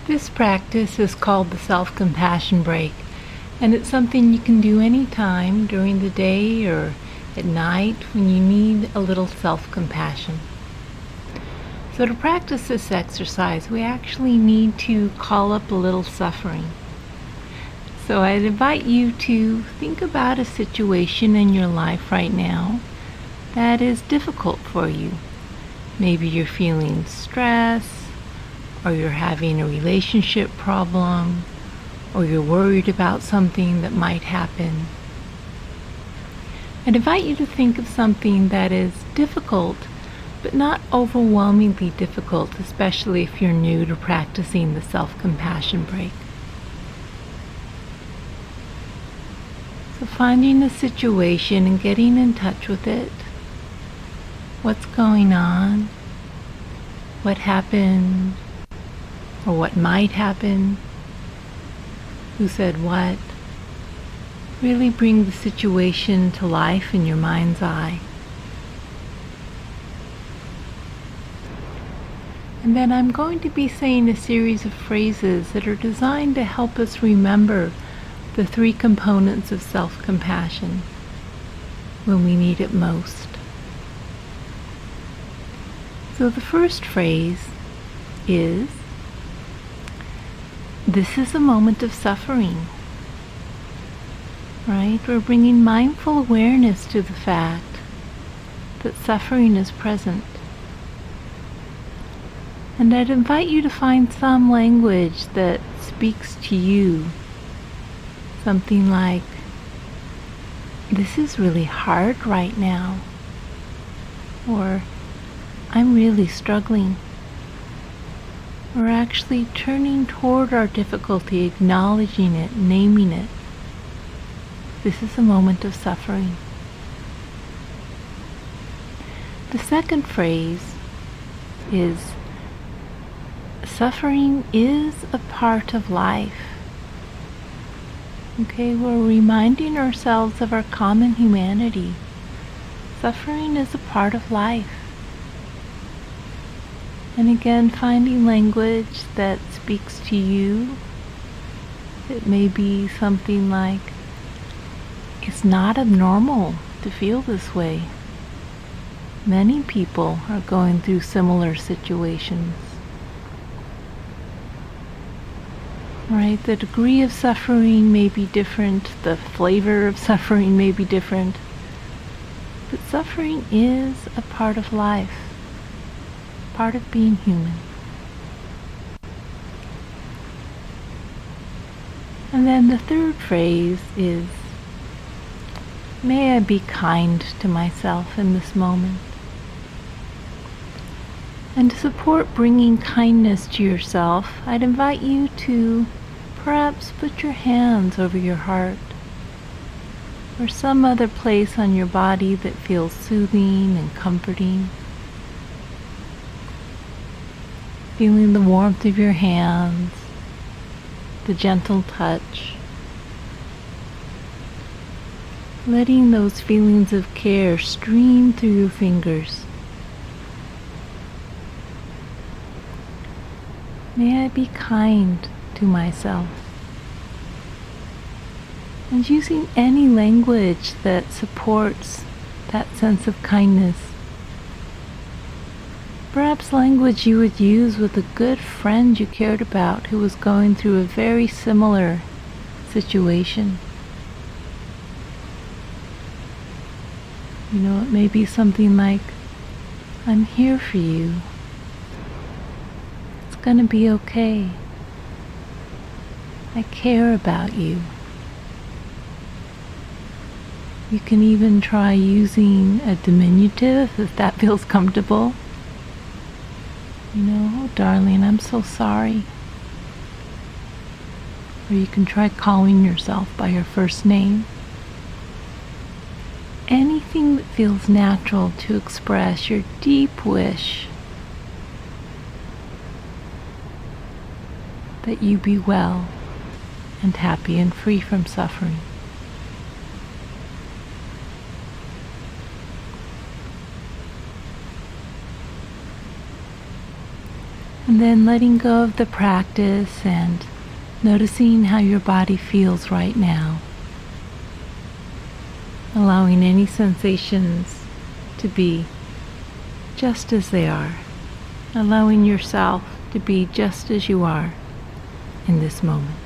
This practice is called the self-compassion break, and it's something you can do anytime during the day or at night when you need a little self-compassion. So to practice this exercise, we actually need to call up a little suffering. So I'd invite you to think about a situation in your life right now that is difficult for you. Maybe you're feeling stress, or you're having a relationship problem, or you're worried about something that might happen. I'd invite you to think of something that is difficult, but not overwhelmingly difficult, especially if you're new to practicing the self-compassion break. So finding a situation and getting in touch with it. What's going on? What happened? Or what might happen? Who said what? Really bring the situation to life in your mind's eye. And then I'm going to be saying a series of phrases that are designed to help us remember the three components of self-compassion when we need it most. So the first phrase is, this is a moment of suffering, right? We're bringing mindful awareness to the fact that suffering is present. And I'd invite you to find some language that speaks to you. Something like, this is really hard right now. Or, I'm really struggling. We're actually turning toward our difficulty, acknowledging it, naming it. This is a moment of suffering. The second phrase is, suffering is a part of life. Okay, we're reminding ourselves of our common humanity. Suffering is a part of life. And again, finding language that speaks to you. It may be something like, it's not abnormal to feel this way. Many people are going through similar situations. Right? The degree of suffering may be different, the flavor of suffering may be different, but suffering is a part of life. Part of being human. And then the third phrase is, may I be kind to myself in this moment. And to support bringing kindness to yourself, I'd invite you to perhaps put your hands over your heart or some other place on your body that feels soothing and comforting. Feeling the warmth of your hands, the gentle touch. Letting those feelings of care stream through your fingers. May I be kind to myself. And using any language that supports that sense of kindness. Perhaps language you would use with a good friend you cared about who was going through a very similar situation. You know, it may be something like, I'm here for you. It's gonna be okay. I care about you. You can even try using a diminutive if that feels comfortable. You know, oh darling, I'm so sorry. Or you can try calling yourself by your first name. Anything that feels natural to express your deep wish that you be well and happy and free from suffering. And then letting go of the practice and noticing how your body feels right now. Allowing any sensations to be just as they are. Allowing yourself to be just as you are in this moment.